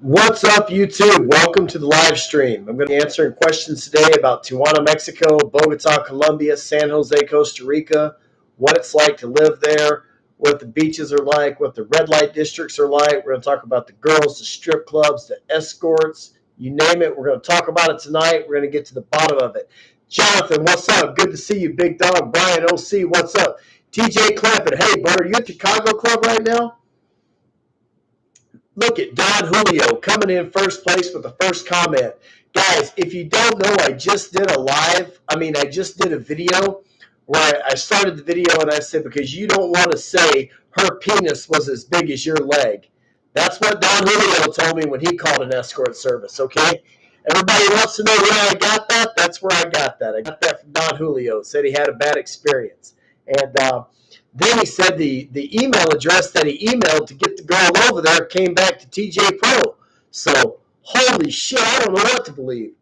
What's up, YouTube? Welcome to the live stream. I'm going to be answering questions today about Tijuana, Mexico, Bogota, Colombia, San Jose, Costa Rica, what it's like to live there, what the beaches are like, what the red light districts are like. We're going to talk about the girls, the strip clubs, the escorts, you name it. We're going to talk about it tonight. We're going to get to the bottom of it. Jonathan, what's up? Good to see you, big dog. Brian, OC, what's up? TJ Clampett, hey, bud, are you at Chicago Club right now? Look at Don Julio coming in first place with the first comment. Guys, if you don't know, I just did a video where I started the video and I said, because you don't want to say her penis was as big as your leg. That's what Don Julio told me when he called an escort service, okay? Everybody wants to know where I got that? That's where I got that. I got that from Don Julio. Said he had a bad experience. And then he said the email address that he emailed to get the girl over there came back to TJ Pro. So, holy shit, I don't know what to believe.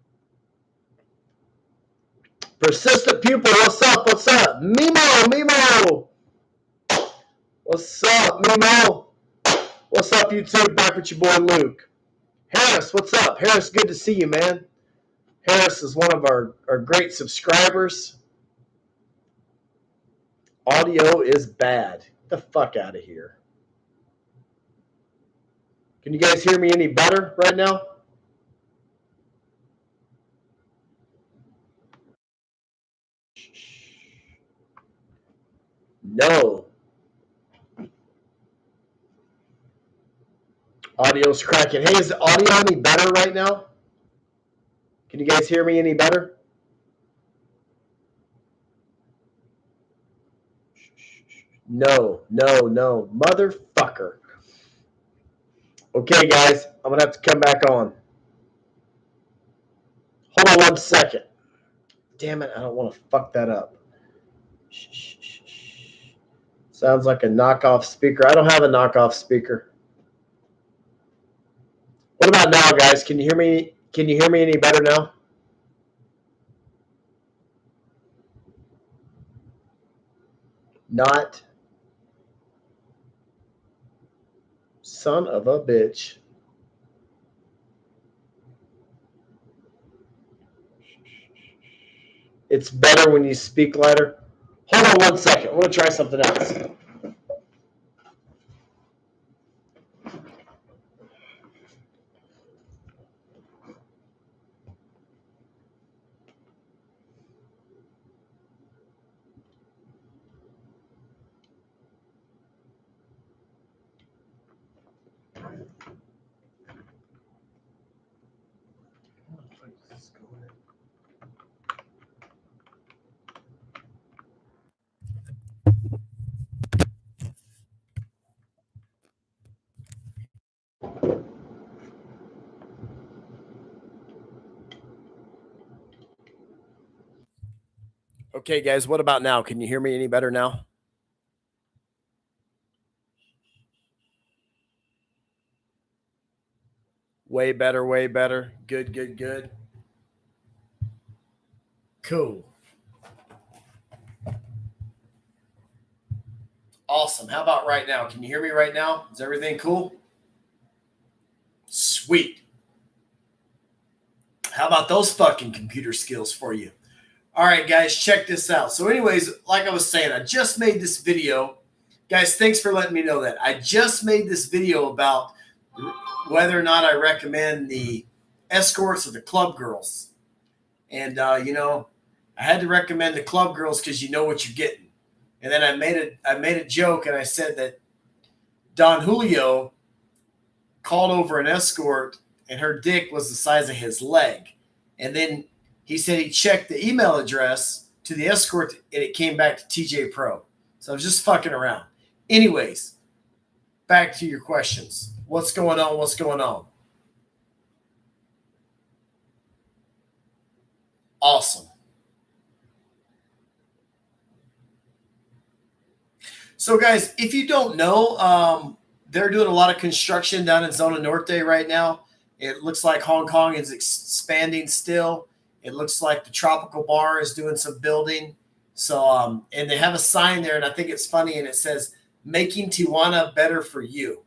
Persistent pupil, what's up? What's up? Mimo. What's up, Mimo? What's up, YouTube? Back with your boy Luke. Harris, what's up? Harris, good to see you, man. Harris is one of our great subscribers. Audio is bad. Get the fuck out of here. Can you guys hear me any better right now? No. Audio's cracking. Hey, is the audio any better right now? Can you guys hear me any better? No. Motherfucker. Okay, guys, I'm going to have to come back on. Hold on 1 second. Damn it, I don't want to fuck that up. Sounds like a knockoff speaker. I don't have a knockoff speaker. What about now, guys? Can you hear me? Can you hear me any better now? Not. Son of a bitch. It's better when you speak louder. Hold on 1 second. I want to try something else. Okay, guys, what about now? Can you hear me any better now? Way better, way better. Good. Cool. Awesome. How about right now? Can you hear me right now? Is everything cool? Sweet. How about those fucking computer skills for you? All right, guys, check this out. So anyways, like I was saying, I just made this video. Guys, thanks for letting me know that. I just made this video about whether or not I recommend the escorts or the club girls. And, I had to recommend the club girls because you know what you're getting. And then I made a joke and I said that Don Julio called over an escort and her dick was the size of his leg. And then he said he checked the email address to the escort and it came back to TJ Pro. So I was just fucking around. Anyways, back to your questions. What's going on? Awesome. So, guys, if you don't know, they're doing a lot of construction down in Zona Norte right now. It looks like Hong Kong is expanding still. It looks like the Tropical Bar is doing some building. So, and they have a sign there, and I think it's funny, and it says, "Making Tijuana better for you."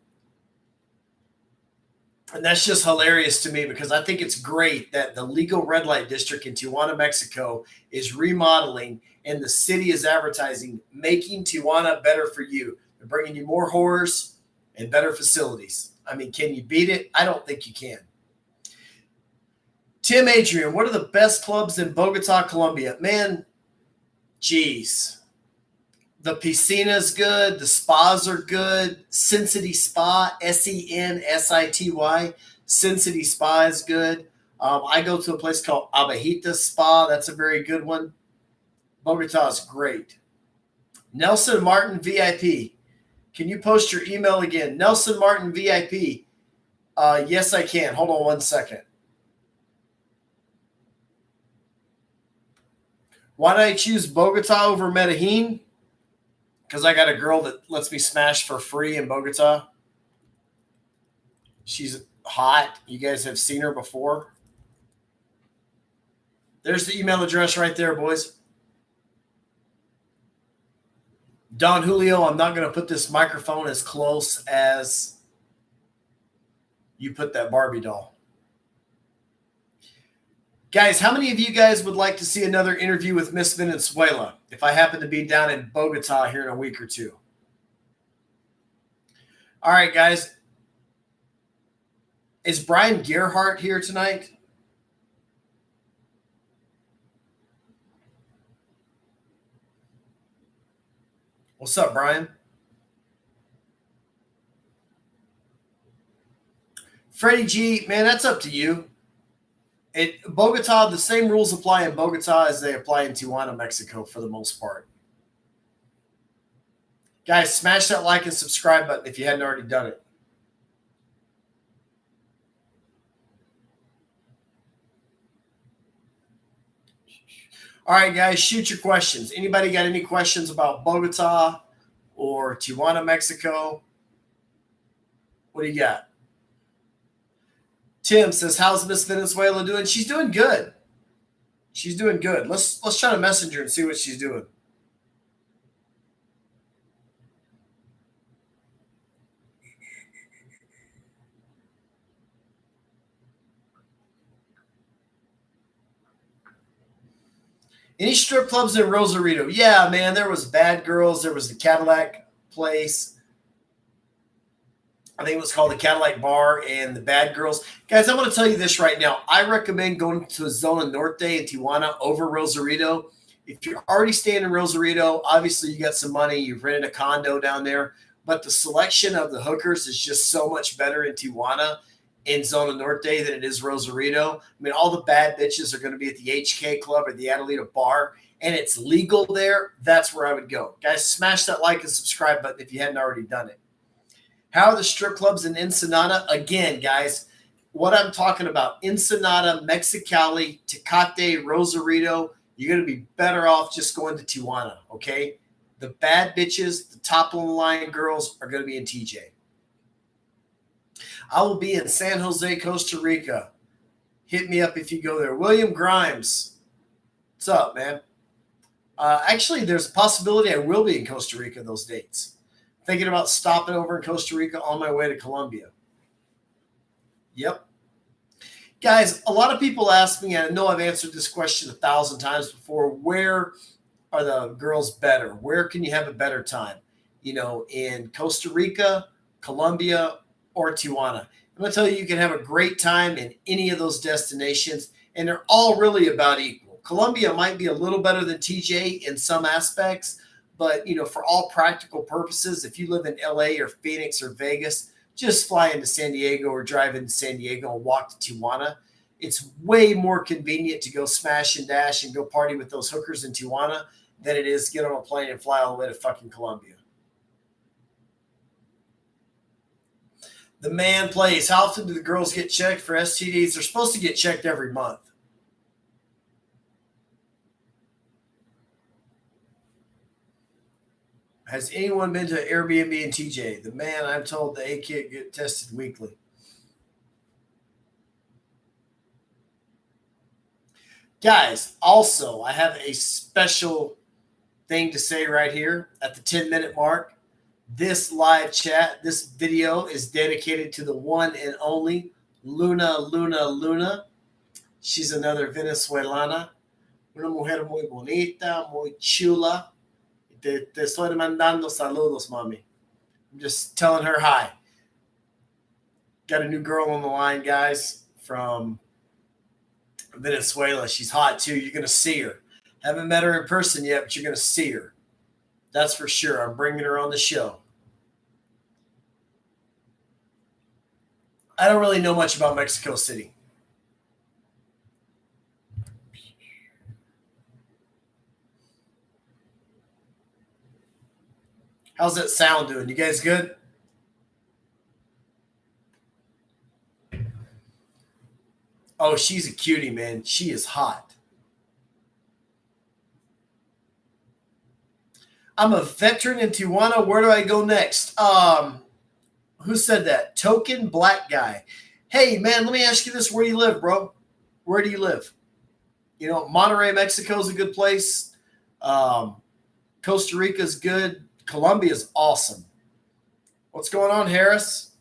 And that's just hilarious to me because I think it's great that the legal red light district in Tijuana, Mexico is remodeling and the city is advertising, making Tijuana better for you. They're bringing you more whores and better facilities. I mean, can you beat it? I don't think you can. Tim Adrian, what are the best clubs in Bogota, Colombia? Man, geez. The piscina is good. The spas are good. Sin City Spa, Sensity. Sin City Spa is good. I go to a place called Abejita Spa. That's a very good one. Bogota is great. Nelson Martin VIP. Can you post your email again? Nelson Martin VIP. Yes, I can. Hold on one second. Why did I choose Bogota over Medellin? Because I got a girl that lets me smash for free in Bogota. She's hot. You guys have seen her before. There's the email address right there, boys. Don Julio, I'm not going to put this microphone as close as you put that Barbie doll. Guys, how many of you guys would like to see another interview with Miss Venezuela if I happen to be down in Bogota here in a week or two? All right, guys. Is Brian Gerhardt here tonight? What's up, Brian? Freddie G, man, that's up to you. Bogota, the same rules apply in Bogota as they apply in Tijuana, Mexico, for the most part. Guys, smash that like and subscribe button if you hadn't already done it. All right, guys, shoot your questions. Anybody got any questions about Bogota or Tijuana, Mexico? What do you got? Tim says, how's Miss Venezuela doing? She's doing good. She's doing good. Let's try to message her and see what she's doing. Any strip clubs in Rosarito? Yeah, man, there was Bad Girls. There was the Cadillac place. I think it was called the Cadillac Bar and the Bad Girls. Guys, I'm going to tell you this right now. I recommend going to Zona Norte in Tijuana over Rosarito. If you're already staying in Rosarito, obviously you got some money. You've rented a condo down there. But the selection of the hookers is just so much better in Tijuana in Zona Norte than it is Rosarito. I mean, all the bad bitches are going to be at the HK Club or the Adelita Bar, and it's legal there. That's where I would go. Guys, smash that like and subscribe button if you hadn't already done it. How are the strip clubs in Ensenada? Again, guys, what I'm talking about, Ensenada, Mexicali, Tecate, Rosarito, you're going to be better off just going to Tijuana, okay? The bad bitches, the top of the line girls are going to be in TJ. I will be in San Jose, Costa Rica. Hit me up if you go there. William Grimes, what's up, man? Actually, there's a possibility I will be in Costa Rica those dates. Thinking about stopping over in Costa Rica on my way to Colombia. Yep. Guys, a lot of people ask me, and I know I've answered this question 1,000 times before, where are the girls better? Where can you have a better time? You know, in Costa Rica, Colombia, or Tijuana. I'm going to tell you, you can have a great time in any of those destinations, and they're all really about equal. Colombia might be a little better than TJ in some aspects, but, you know, for all practical purposes, if you live in LA or Phoenix or Vegas, just fly into San Diego or drive into San Diego and walk to Tijuana. It's way more convenient to go smash and dash and go party with those hookers in Tijuana than it is get on a plane and fly all the way to fucking Colombia. The man plays. How often do the girls get checked for STDs? They're supposed to get checked every month. Has anyone been to Airbnb and TJ? The man, I'm told the A kid get tested weekly. Guys, also, I have a special thing to say right here at the 10-minute mark. This live chat, this video is dedicated to the one and only Luna. She's another Venezuelana. Una mujer muy bonita, muy chula. Te estoy mandando saludos, mami. I'm just telling her hi. Got a new girl on the line, guys, from Venezuela. She's hot too. You're going to see her. Haven't met her in person yet, but you're going to see her. That's for sure. I'm bringing her on the show. I don't really know much about Mexico City. How's that sound doing? You guys good? Oh, she's a cutie, man. She is hot. I'm a veteran in Tijuana. Where do I go next? Who said that? Token black guy. Hey, man, let me ask you this. Where do you live, bro? Where do you live? You know, Monterrey, Mexico is a good place. Costa Rica is good. Colombia is awesome. What's going on, Harris?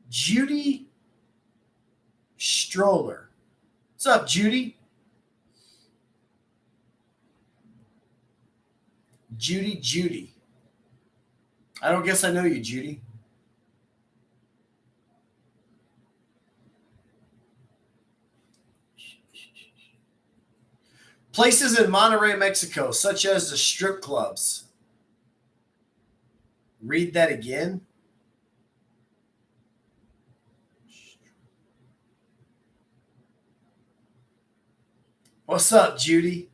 Judy Stroller. What's up, Judy? Judy. I don't guess I know you, Judy. Places in Monterrey, Mexico, such as the strip clubs. Read that again. What's up, Judy?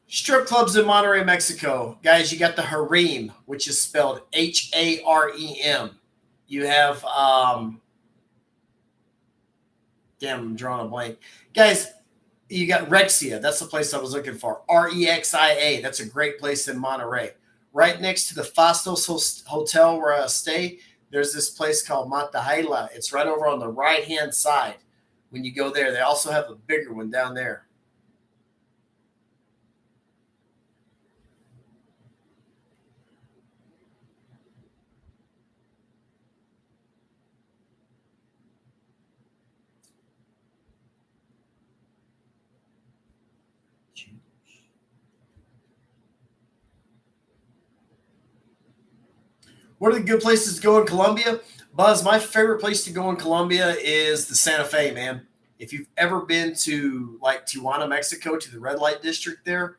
Strip clubs in Monterrey, Mexico. Guys, you got the harem, which is spelled Harem. You have, damn, I'm drawing a blank. Guys, you got Rexia. That's the place I was looking for. Rexia. That's a great place in Monterrey. Right next to the Fastos Hotel where I stay, there's this place called Matahela. It's right over on the right-hand side when you go there. They also have a bigger one down there. What are the good places to go in Colombia? Buzz, my favorite place to go in Colombia is the Santa Fe, man. If you've ever been to like Tijuana, Mexico, to the red light district there,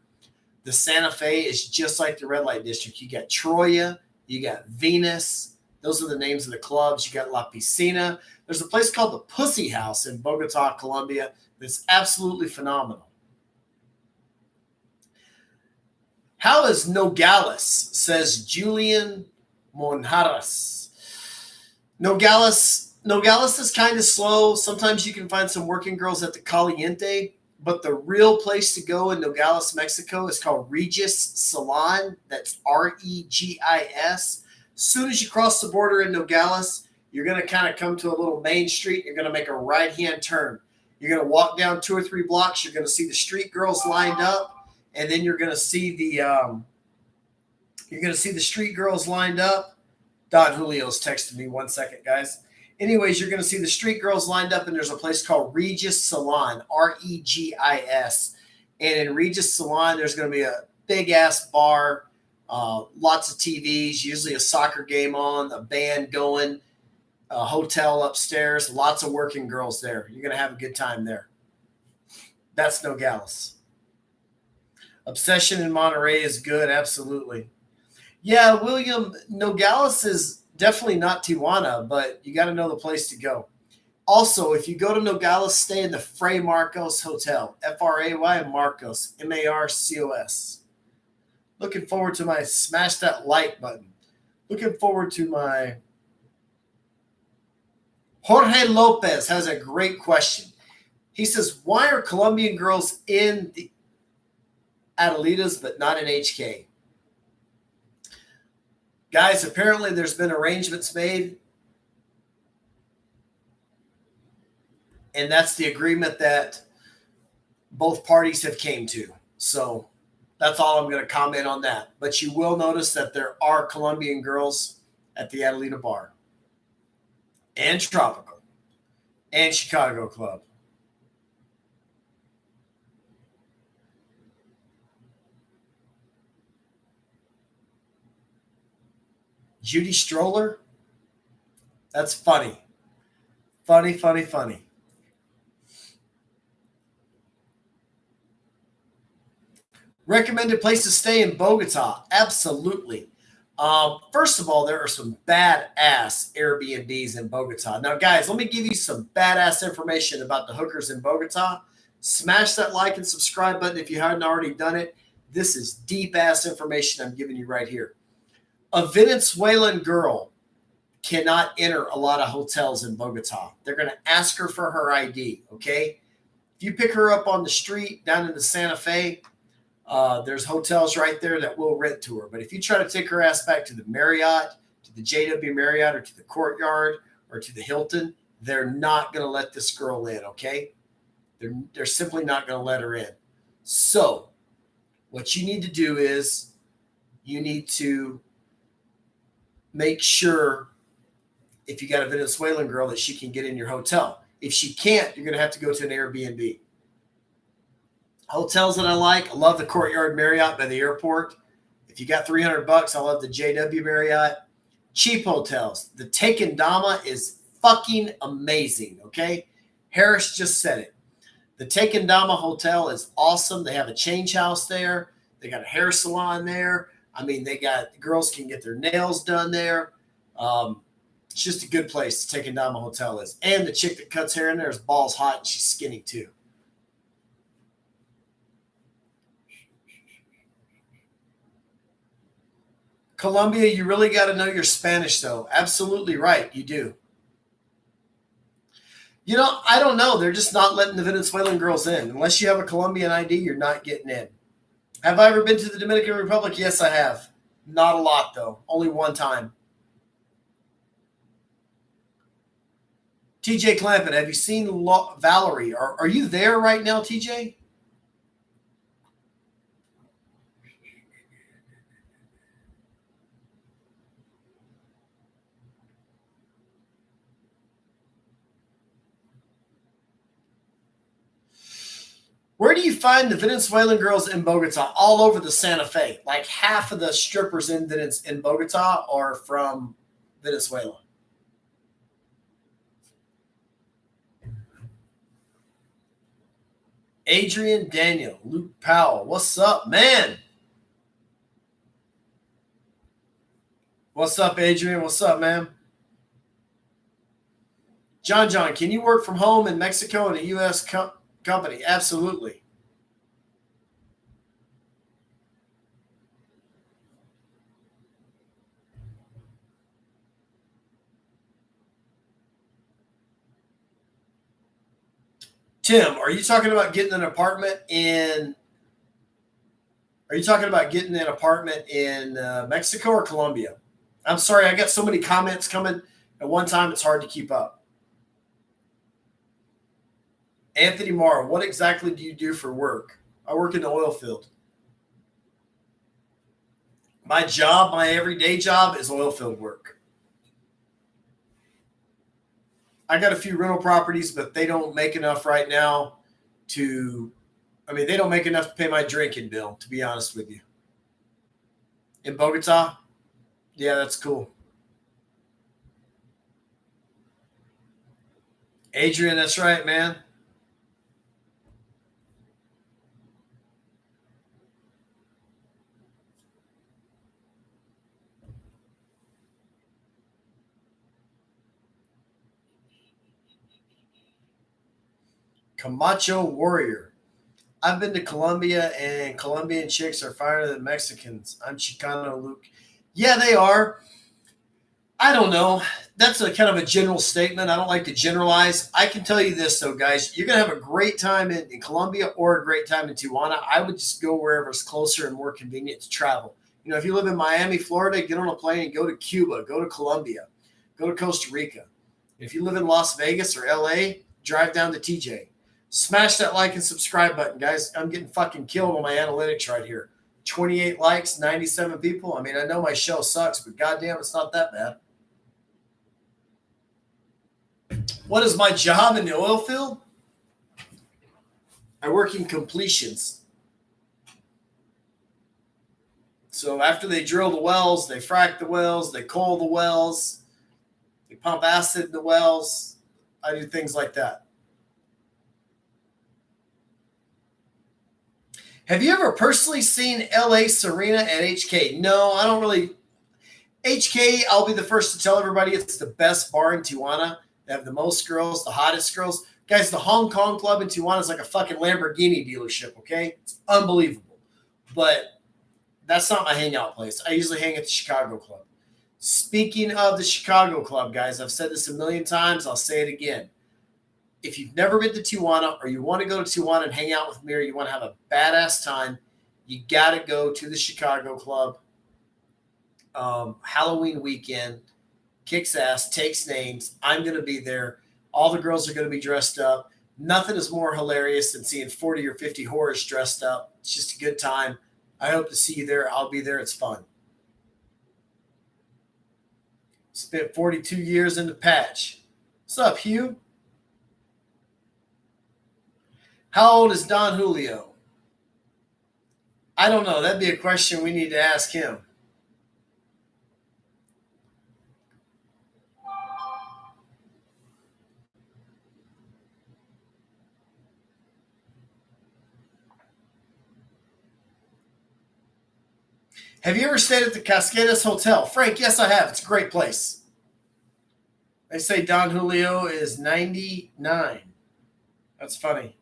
the Santa Fe is just like the red light district. You got Troya, you got Venus. Those are the names of the clubs. You got La Piscina. There's a place called the Pussy House in Bogota, Colombia that's absolutely phenomenal. How is Nogales? Says Julian Monjaras. Nogales is kind of slow. Sometimes you can find some working girls at the Caliente, but the real place to go in Nogales, Mexico is called Regis Salon. That's Regis. As soon as you cross the border in Nogales, you're going to kind of come to a little main street. You're going to make a right-hand turn. You're going to walk down 2 or 3 blocks. You're going to see the street girls lined up, and then you're going to see the street girls lined up. Don Julio's texted me 1 second, guys. Anyways, you're going to see the street girls lined up, and there's a place called Regis Salon, Regis. And in Regis Salon, there's going to be a big-ass bar, lots of TVs, usually a soccer game on, a band going, a hotel upstairs, lots of working girls there. You're going to have a good time there. That's Nogales. Obsession in Monterey is good, absolutely. Yeah, William, Nogales is definitely not Tijuana, but you got to know the place to go. Also, if you go to Nogales, stay in the Fray Marcos Hotel, Fray Marcos, Marcos. Looking forward to my smash that like button. Looking forward to my Jorge Lopez has a great question. He says, why are Colombian girls in the Adelitas but not in HK? Guys, apparently there's been arrangements made, and that's the agreement that both parties have came to. So That's all I'm going to comment on that. But you will notice that there are Colombian girls at the Adelina Bar and Tropical and Chicago Club. Judy Stroller? That's funny. Funny, funny, funny. Recommended place to stay in Bogota? Absolutely. First of all, there are some badass Airbnbs in Bogota. Now, guys, let me give you some badass information about the hookers in Bogota. Smash that like and subscribe button if you haven't already done it. This is deep ass information I'm giving you right here. A Venezuelan girl cannot enter a lot of hotels in Bogota. They're going to ask her for her ID, okay? If you pick her up on the street down in the Santa Fe, there's hotels right there that will rent to her. But if you try to take her ass back to the Marriott, to the JW Marriott, or to the Courtyard, or to the Hilton, they're not going to let this girl in, okay? They're simply not going to let her in. So what you need to do is you need to make sure, if you got a Venezuelan girl, that she can get in your hotel. If she can't, you're going to have to go to an Airbnb. Hotels that I like, I love the Courtyard Marriott by the airport. If you got $300, I love the JW Marriott. Cheap hotels. The Tequendama is fucking amazing, okay? Harris just said it. The Tequendama Hotel is awesome. They have a change house there. They got a hair salon there. I mean, girls can get their nails done there. It's just a good place. The Tequendama Hotel is. And the chick that cuts hair in there is balls hot and she's skinny too. Colombia, you really got to know your Spanish, though. Absolutely right. You do. You know, I don't know. They're just not letting the Venezuelan girls in. Unless you have a Colombian ID, you're not getting in. Have I ever been to the Dominican Republic? Yes, I have. Not a lot, though. Only one time. TJ Clampett, have you seen Valerie? Are you there right now, TJ? Where do you find the Venezuelan girls in Bogota? All over the Santa Fe. Like half of the strippers in Bogota are from Venezuela. Adrian Daniel, Luke Powell. What's up, man? What's up, Adrian? What's up, man? John, can you work from home in Mexico and a U.S. company? Absolutely. Tim, are you talking about getting an apartment in? Are you talking about getting an apartment in Mexico or Colombia? I'm sorry, I got so many comments coming at one time, it's hard to keep up. Anthony Morrow, what exactly do you do for work? I work in the oil field. My job, my everyday job, is oil field work. I got a few rental properties, but they don't make enough right now they don't make enough to pay my drinking bill, to be honest with you. In Bogota? Yeah, that's cool. Adrian, that's right, man. Camacho Warrior. I've been to Colombia, and Colombian chicks are finer than Mexicans. I'm Chicano Luke. Yeah, they are. I don't know. That's a kind of a general statement. I don't like to generalize. I can tell you this, though, guys. You're going to have a great time in Colombia or a great time in Tijuana. I would just go wherever it's closer and more convenient to travel. You know, if you live in Miami, Florida, get on a plane and go to Cuba, go to Colombia, go to Costa Rica. If you live in Las Vegas or LA, drive down to TJ. Smash that like and subscribe button, guys. I'm getting fucking killed on my analytics right here. 28 likes, 97 people. I mean, I know my show sucks, but goddamn, it's not that bad. What is my job in the oil field? I work in completions. So after they drill the wells, they frack the wells, they coal the wells, they pump acid in the wells. I do things like that. Have you ever personally seen LA Serena at HK? No, I don't really. HK, I'll be the first to tell everybody it's the best bar in Tijuana. They have the most girls, the hottest girls. Guys, the Hong Kong club in Tijuana is like a fucking Lamborghini dealership, okay? It's unbelievable. But that's not my hangout place. I usually hang at the Chicago club. Speaking of the Chicago club, guys, I've said this a million times. I'll say it again. If you've never been to Tijuana or you want to go to Tijuana and hang out with me or you want to have a badass time, you got to go to the Chicago club. Halloween weekend, kicks ass, takes names. I'm going to be there. All the girls are going to be dressed up. Nothing is more hilarious than seeing 40 or 50 whores dressed up. It's just a good time. I hope to see you there. I'll be there. It's fun. Spent 42 years in the patch. What's up, Hugh? How old is Don Julio? I don't know. That'd be a question we need to ask him. Have you ever stayed at the Cascadas Hotel? Frank, yes, I have. It's a great place. They say Don Julio is 99. That's funny.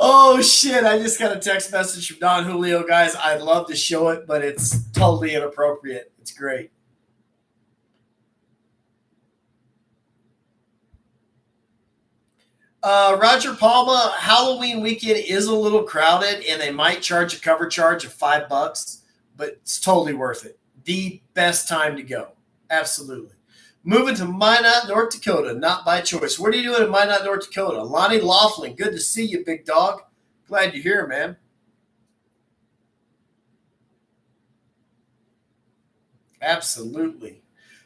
Oh, shit. I just got a text message from Don Julio, guys. I'd love to show it, but it's totally inappropriate. It's great. Roger Palma, Halloween weekend is a little crowded, and they might charge a cover charge of $5, but it's totally worth it. The best time to go. Absolutely. Moving to Minot, North Dakota, not by choice. What are you doing in Minot, North Dakota? Lonnie Laughlin, good to see you, big dog. Glad you're here, man. Absolutely.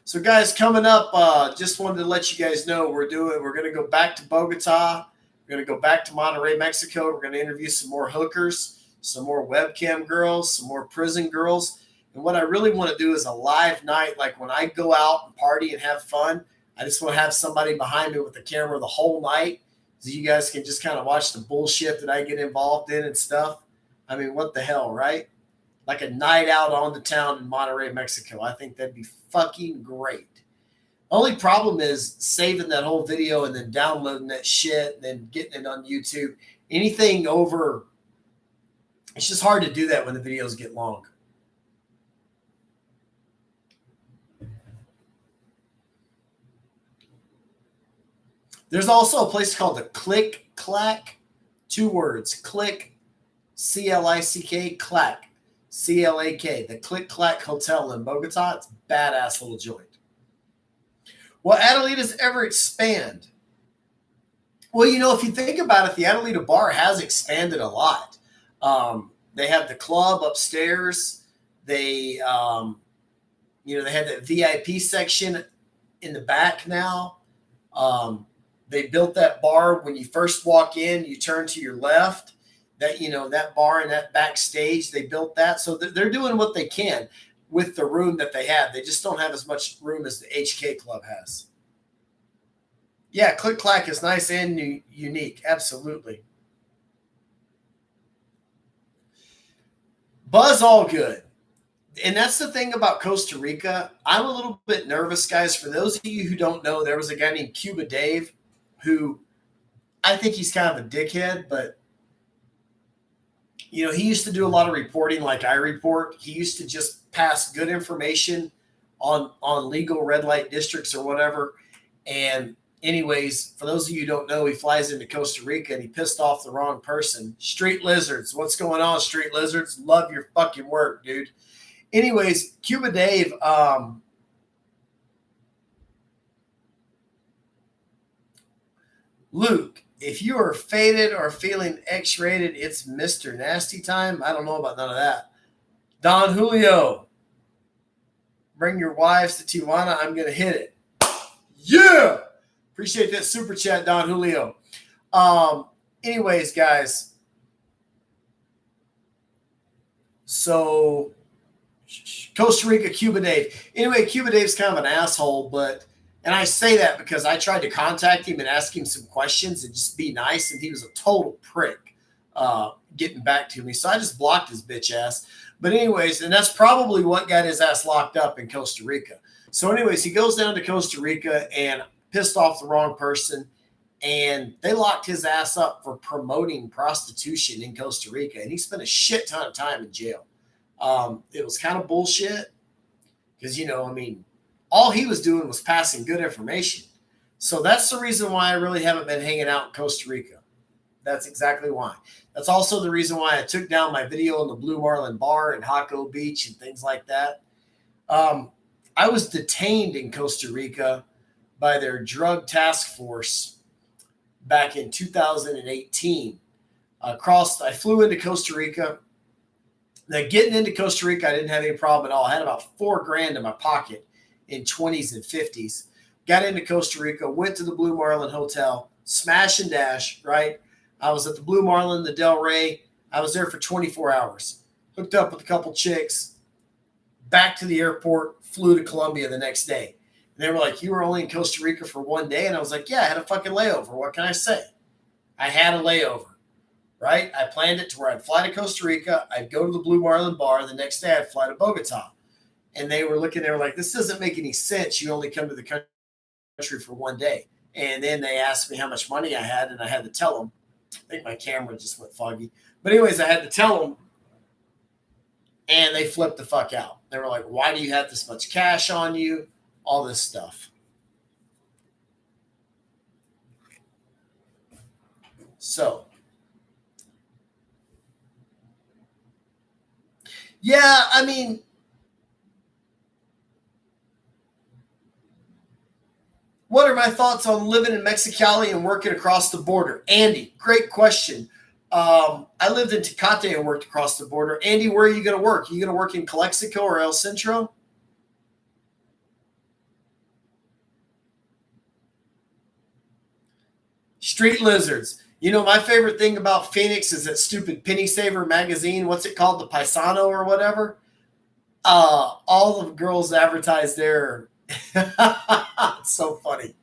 So, guys, coming up, just wanted to let you guys know we're going to go back to Bogota. We're going to go back to Monterrey, Mexico. We're going to interview some more hookers, some more webcam girls, some more prison girls. And what I really want to do is a live night. Like when I go out and party and have fun, I just want to have somebody behind me with the camera the whole night so you guys can just kind of watch the bullshit that I get involved in and stuff. I mean, what the hell, right? Like a night out on the town in Monterrey, Mexico. I think that'd be fucking great. Only problem is saving that whole video and then downloading that shit and then getting it on YouTube. Anything over, it's just hard to do that when the videos get long. There's also a place called the Click Clack. 2 words. Click, C-L-I-C-K, Clack. C-L-A-K, the Click Clack Hotel in Bogota. It's a badass little joint. Will Adelitas ever expand? Well, you know, if you think about it, the Adelita bar has expanded a lot. They have the club upstairs. They, they have that VIP section in the back now. They built that bar. When you first walk in, you turn to your left. That bar and that backstage, they built that. So they're doing what they can with the room that they have. They just don't have as much room as the HK Club has. Yeah, Click Clack is nice and unique. Absolutely. Buzz all good. And that's the thing about Costa Rica. I'm a little bit nervous, guys. For those of you who don't know, there was a guy named Cuba Dave who I think he's kind of a dickhead, but he used to do a lot of reporting like I report. He used to just pass good information on legal red light districts or whatever. And anyways, for those of you who don't know, he flies into Costa Rica and he pissed off the wrong person. Street Lizards. What's going on, Street Lizards? Love your fucking work, dude. Anyways, Cuba Dave, Luke, if you are faded or feeling X-rated, it's Mr. Nasty time. I don't know about none of that. Don Julio, bring your wives to Tijuana. I'm going to hit it. Yeah. Appreciate that super chat, Don Julio. Anyways, guys. So, Costa Rica, Cuba Dave. Anyway, Cuba Dave's kind of an asshole, and I say that because I tried to contact him and ask him some questions and just be nice, and he was a total prick getting back to me. So I just blocked his bitch ass. But anyways, and that's probably what got his ass locked up in Costa Rica. So anyways, he goes down to Costa Rica and pissed off the wrong person, and they locked his ass up for promoting prostitution in Costa Rica, and he spent a shit ton of time in jail. It was kind of bullshit because, all he was doing was passing good information. So that's the reason why I really haven't been hanging out in Costa Rica. That's exactly why. That's also the reason why I took down my video in the Blue Marlin Bar in Jaco Beach and things like that. I was detained in Costa Rica by their drug task force back in 2018. I flew into Costa Rica. Now, getting into Costa Rica, I didn't have any problem at all. I had about $4,000 in my pocket in 20s and 50s. Got into Costa Rica, went to the Blue Marlin Hotel, smash and dash, right? I was at the Blue Marlin, the Del Rey. I was there for 24 hours. Hooked up with a couple chicks, back to the airport, flew to Colombia the next day. And they were like, you were only in Costa Rica for one day? And I was like, yeah, I had a fucking layover. What can I say? I had a layover. Right? I planned it to where I'd fly to Costa Rica. I'd go to the Blue Marlin Bar. The next day, I'd fly to Bogota. And they were like, this doesn't make any sense. You only come to the country for one day. And then they asked me how much money I had, and I had to tell them. I think my camera just went foggy. But anyways, I had to tell them, and they flipped the fuck out. They were like, why do you have this much cash on you? All this stuff. So, yeah, what are my thoughts on living in Mexicali and working across the border? Andy, great question. I lived in Tecate and worked across the border. Andy, where are you going to work? Are you going to work in Calexico or El Centro? Street Lizards. My favorite thing about Phoenix is that stupid Penny Saver magazine. What's it called? The Paisano or whatever? All the girls advertise there. It's so funny.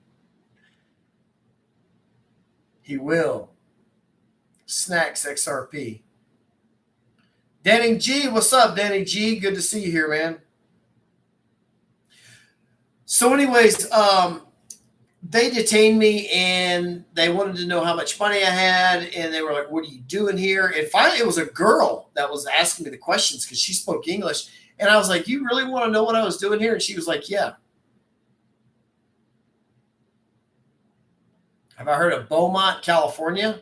He will. Snacks XRP. Danny G, what's up, Danny G? Good to see you here, man. So anyways, they detained me and they wanted to know how much money I had. And they were like, what are you doing here? And finally, it was a girl that was asking me the questions because she spoke English. And I was like, you really want to know what I was doing here? And she was like, yeah. Have I heard of Beaumont, California?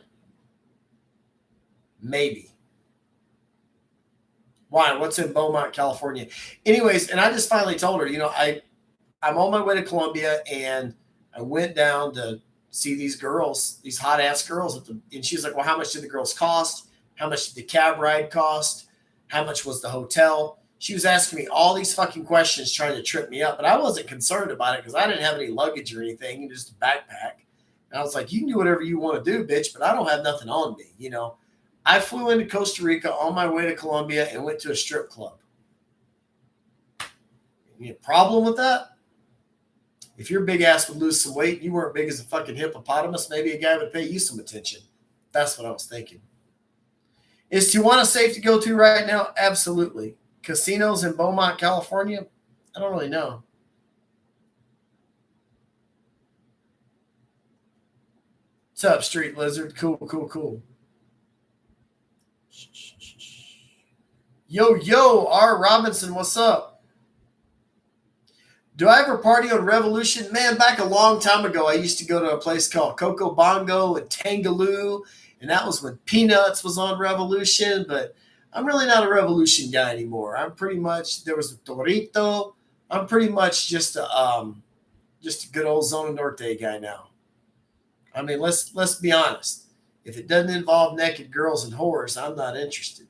Maybe. Why? What's in Beaumont, California? Anyways, and I just finally told her, I'm on my way to Colombia, and I went down to see these girls, these hot ass girls and she's like, well, how much did the girls cost? How much did the cab ride cost? How much was the hotel? She was asking me all these fucking questions trying to trip me up, but I wasn't concerned about it because I didn't have any luggage or anything, just a backpack. And I was like, you can do whatever you want to do, bitch, but I don't have nothing on me, I flew into Costa Rica on my way to Colombia and went to a strip club. Any problem with that? If your big ass would lose some weight, you weren't big as a fucking hippopotamus, maybe a guy would pay you some attention. That's what I was thinking. Is Tijuana safe to go to right now? Absolutely. Casinos in Beaumont, California? I don't really know. What's up, Street Lizard? Cool. Yo, R. Robinson, what's up? Do I ever party on Revolution? Man, back a long time ago, I used to go to a place called Coco Bongo and Tangaloo, and that was when Peanuts was on Revolution, but I'm really not a Revolution guy anymore. I'm pretty much, there was a Torito. I'm pretty much just a good old Zona Norte guy now. I mean, let's be honest. If it doesn't involve naked girls and whores, I'm not interested.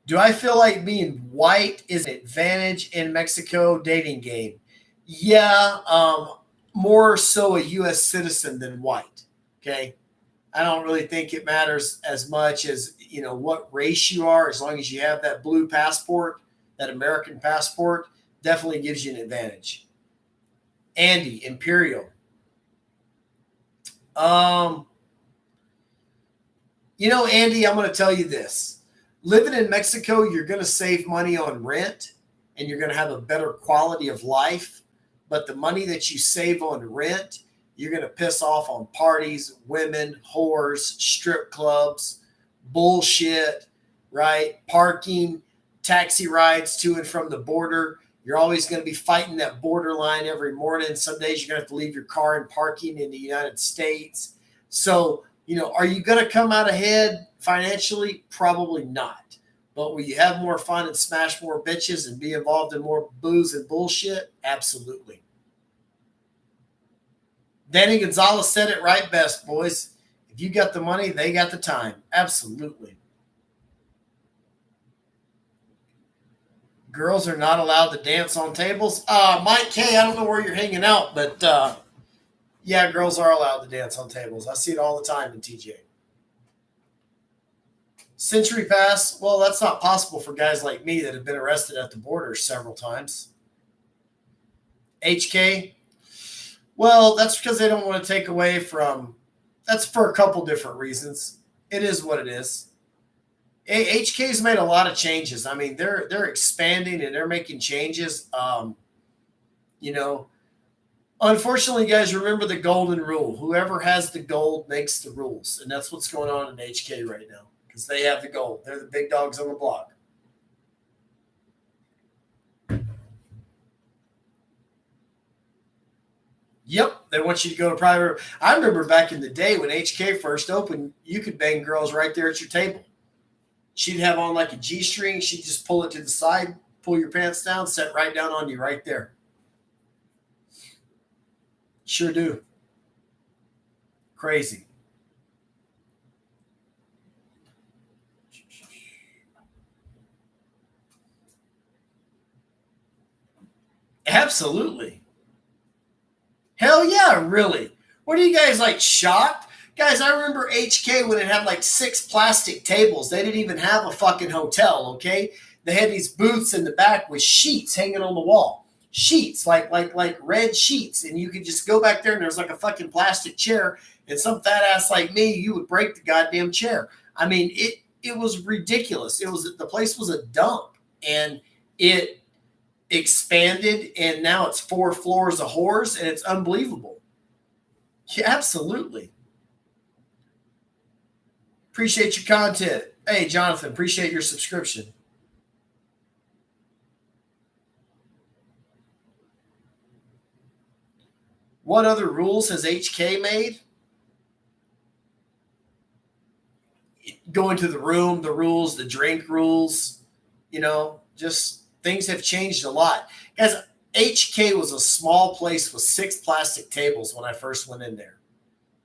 Do I feel like being white is an advantage in Mexico dating game? Yeah, more so a U.S. citizen than white. Okay, I don't really think it matters as much as what race you are. As long as you have that blue passport, that American passport, definitely gives you an advantage. Andy Imperial. Um, Andy, I'm going to tell you this. Living in Mexico, you're going to save money on rent and you're going to have a better quality of life. But the money that you save on rent, you're going to piss off on parties, women, whores, strip clubs, bullshit, right? Parking, taxi rides to and from the border. You're always going to be fighting that borderline every morning. Some days you're going to have to leave your car in parking in the United States. So, are you going to come out ahead financially? Probably not. But will you have more fun and smash more bitches and be involved in more booze and bullshit? Absolutely. Danny Gonzalez said it right best, boys. If you got the money, they got the time. Absolutely. Girls are not allowed to dance on tables. Mike K, I don't know where you're hanging out, but yeah, girls are allowed to dance on tables. I see it all the time in TJ. Century Pass, well, that's not possible for guys like me that have been arrested at the border several times. HK, well, that's because they don't want to take away from, that's for a couple different reasons. It is what it is. HK's made a lot of changes. I mean, they're expanding and they're making changes. Unfortunately, guys, remember the golden rule. Whoever has the gold makes the rules. And that's what's going on in HK right now because they have the gold. They're the big dogs on the block. Yep, they want you to go to private. I remember back in the day when HK first opened, you could bang girls right there at your table. She'd have on like a G-string. She'd just pull it to the side, pull your pants down, set right down on you right there. Sure do. Crazy. Absolutely. Hell yeah, really. What are you guys like shocked? Guys, I remember HK when it had like 6 plastic tables. They didn't even have a fucking hotel, okay? They had these booths in the back with sheets hanging on the wall. Sheets, like red sheets. And you could just go back there and there's like a fucking plastic chair. And some fat ass like me, you would break the goddamn chair. I mean, it was ridiculous. The place was a dump. And it expanded and now it's 4 floors of whores and it's unbelievable. Yeah, absolutely. Appreciate your content. Hey, Jonathan, appreciate your subscription. What other rules has HK made? Going to the room, the rules, the drink rules, just things have changed a lot. Guys, HK was a small place with 6 plastic tables when I first went in there.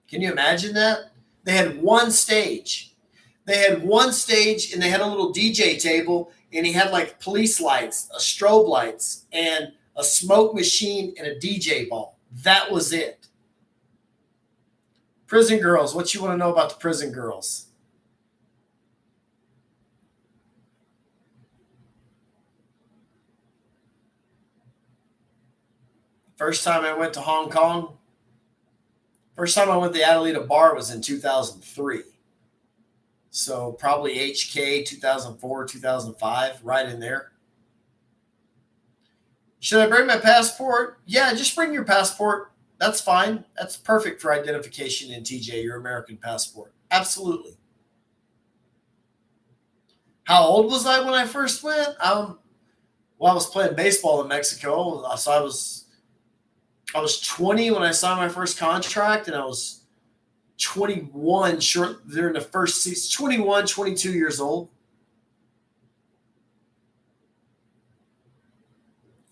Can you imagine that? They had one stage. They had one stage and they had a little DJ table and he had like police lights, strobe lights, and a smoke machine and a DJ ball. That was it. Prison girls, what you want to know about the prison girls? First time I went to Hong Kong, first time I went to the Adelita bar was in 2003. So probably HK 2004, 2005, right in there. Should I bring my passport? Yeah, just bring your passport. That's fine. That's perfect for identification in TJ, your American passport. Absolutely. How old was I when I first went? I was playing baseball in Mexico. So I was 20 when I signed my first contract, and I was 21 short during the first season. 21, 22 years old.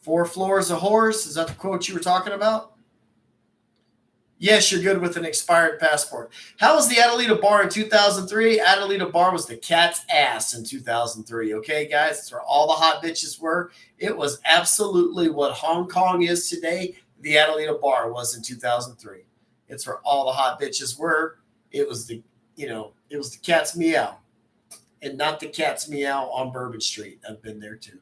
4 floors of whores. Is that the quote you were talking about? Yes, you're good with an expired passport. How was the Adelita bar in 2003? Adelita bar was the cat's ass in 2003. Okay, guys, that's where all the hot bitches were. It was absolutely what Hong Kong is today. The Adelita bar was in 2003. It's where all the hot bitches were. It was it was the cat's meow, and not the cat's meow on Bourbon Street. I've been there too.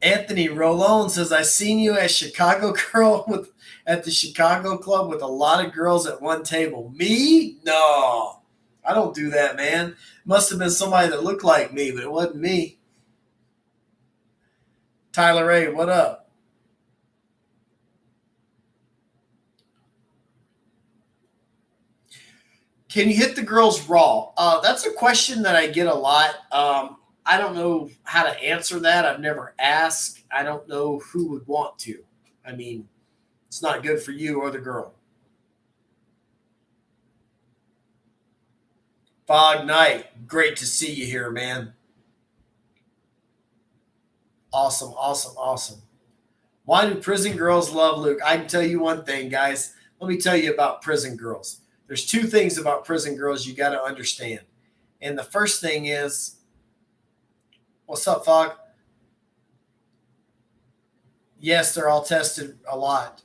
Anthony Rolone says, I seen you at Chicago Girl with at the Chicago Club with a lot of girls at one table. Me? No. I don't do that, man. Must have been somebody that looked like me, but it wasn't me. Tyler Ray, what up? Can you hit the girls raw? That's a question that I get a lot. I don't know how to answer that. I've never asked. I don't know who would want to. I mean, it's not good for you or the girl. Fog Knight, great to see you here, man. Awesome, awesome, awesome. Why do prison girls love Luke? I can tell you one thing, guys. Let me tell you about prison girls. There's two things about prison girls you got to understand. And the first thing is, what's up, Fog? Yes, they're all tested a lot.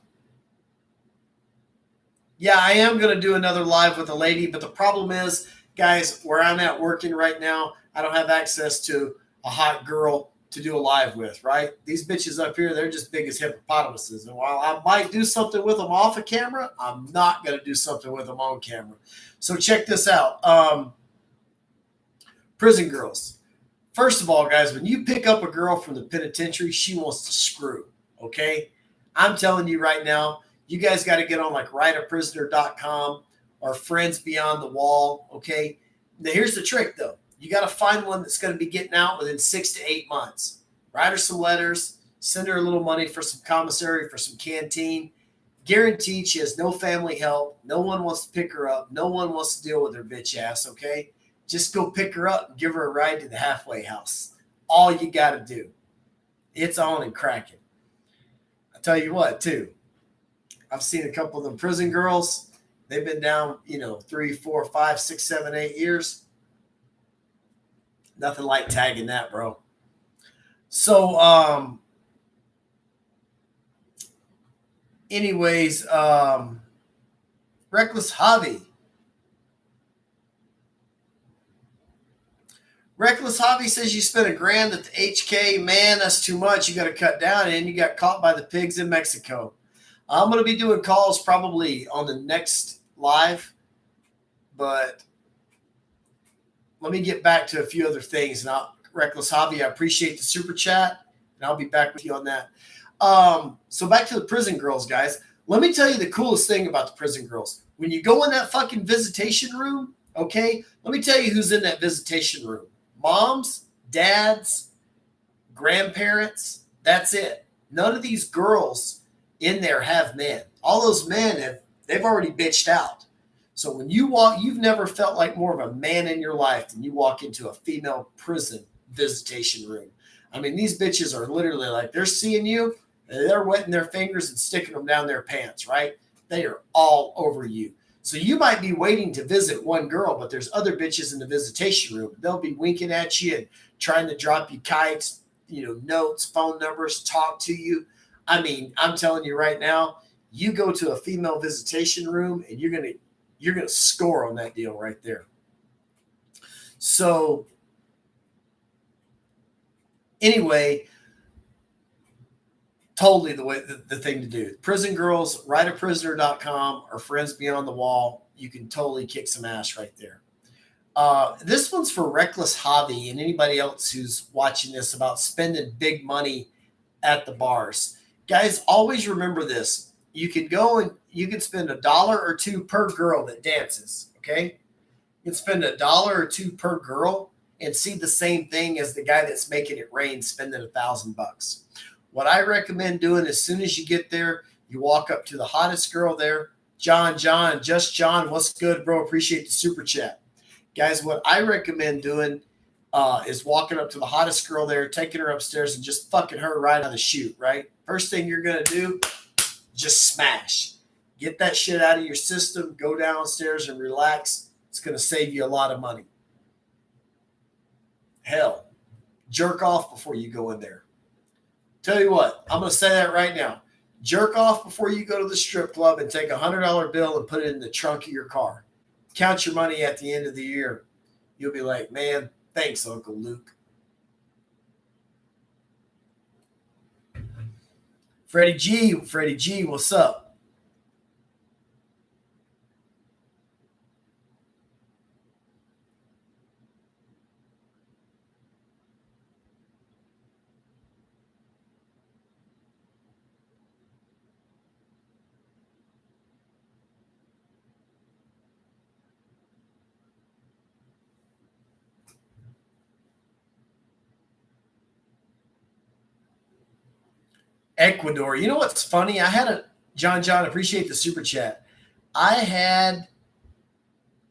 Yeah, I am going to do another live with a lady, but the problem is, guys, where I'm at working right now, I don't have access to a hot girl to do a live with, right? These bitches up here, they're just big as hippopotamuses. And while I might do something with them off of camera, I'm not going to do something with them on camera. So check this out. Prison girls. First of all, guys, when you pick up a girl from the penitentiary, she wants to screw, okay? I'm telling you right now, you guys got to get on like writeaprisoner.com or Friends Beyond the Wall, okay? Now, here's the trick, though. You got to find one that's going to be getting out within 6 to 8 months. Write her some letters, send her a little money for some commissary, for some canteen. Guaranteed she has no family help. No one wants to pick her up. No one wants to deal with her bitch ass, okay? Just go pick her up and give her a ride to the halfway house. All you got to do. It's on and cracking. I tell you what, too. I've seen a couple of them prison girls. They've been down, 3, 4, 5, 6, 7, 8 years. Nothing like tagging that, bro. So, anyways, Reckless Hobby. Reckless Hobby says you spent $1,000 at the HK. Man, that's too much. You got to cut down, and you got caught by the pigs in Mexico. I'm going to be doing calls probably on the next live, but let me get back to a few other things. And Reckless Hobby, I appreciate the super chat, and I'll be back with you on that. So back to the prison girls, guys. Let me tell you the coolest thing about the prison girls. When you go in that fucking visitation room, okay, let me tell you who's in that visitation room. Moms, dads, grandparents, that's it. None of these girls in there have men. All those men they've already bitched out. So when you walk, you've never felt like more of a man in your life than you walk into a female prison visitation room. I mean, these bitches are literally like, they're seeing you, and they're wetting their fingers and sticking them down their pants, right? They are all over you. So you might be waiting to visit one girl, but there's other bitches in the visitation room. They'll be winking at you and trying to drop you kites, notes, phone numbers, talk to you. I mean, I'm telling you right now, you go to a female visitation room and you're gonna score on that deal right there. So anyway, totally the thing to do. Prison girls, writeaprisoner.com or Friends Beyond the Wall. You can totally kick some ass right there. This one's for Reckless Hobby and anybody else who's watching this about spending big money at the bars. Guys, always remember this. You can go and you can spend $1 or $2 per girl that dances, okay? You can spend $1 or $2 per girl and see the same thing as the guy that's making it rain spending $1,000. What I recommend doing as soon as you get there, you walk up to the hottest girl there. John, just John, what's good, bro? Appreciate the super chat. Guys, what I recommend doing is walking up to the hottest girl there, taking her upstairs, and just fucking her right out of the chute, right? First thing you're going to do, just smash. Get that shit out of your system, go downstairs and relax. It's going to save you a lot of money. Hell, jerk off before you go in there. Tell you what, I'm going to say that right now. Jerk off before you go to the strip club and take $100 bill and put it in the trunk of your car. Count your money at the end of the year. You'll be like, man, thanks, Uncle Luke. Freddie G, what's up? Ecuador. You know what's funny? John, appreciate the super chat. I had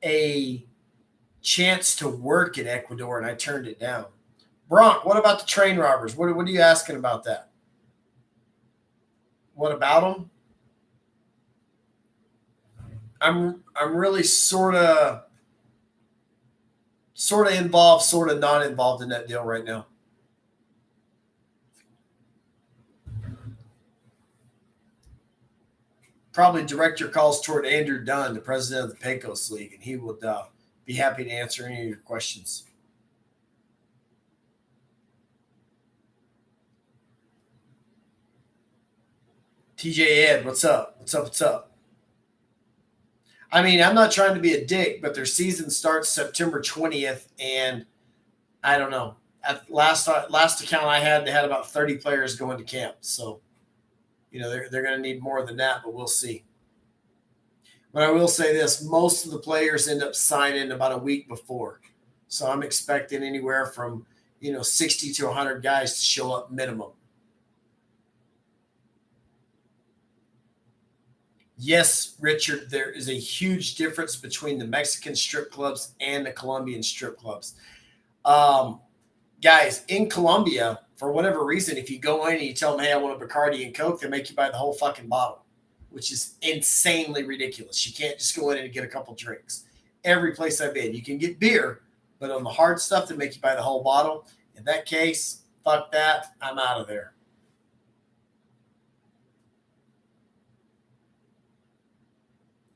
a chance to work in Ecuador and I turned it down. Bronk, what about the train robbers? What are you asking about that? What about them? I'm really sort of involved, sort of not involved in that deal right now. Probably direct your calls toward Andrew Dunn, the president of the Pecos League, and he would be happy to answer any of your questions. TJ Ed, what's up? What's up? I mean, I'm not trying to be a dick, but their season starts September 20th, and I don't know. At last account I had, they had about 30 players going to camp. So, they're going to need more than that, but we'll see. But I will say this, most of the players end up signing about a week before. So I'm expecting anywhere from, 60 to 100 guys to show up minimum. Yes, Richard, there is a huge difference between the Mexican strip clubs and the Colombian strip clubs. Guys, in Colombia, for whatever reason, if you go in and you tell them, hey, I want a Bacardi and Coke, they make you buy the whole fucking bottle, which is insanely ridiculous. You can't just go in and get a couple drinks. Every place I've been, you can get beer, but on the hard stuff, they make you buy the whole bottle. In that case, fuck that. I'm out of there.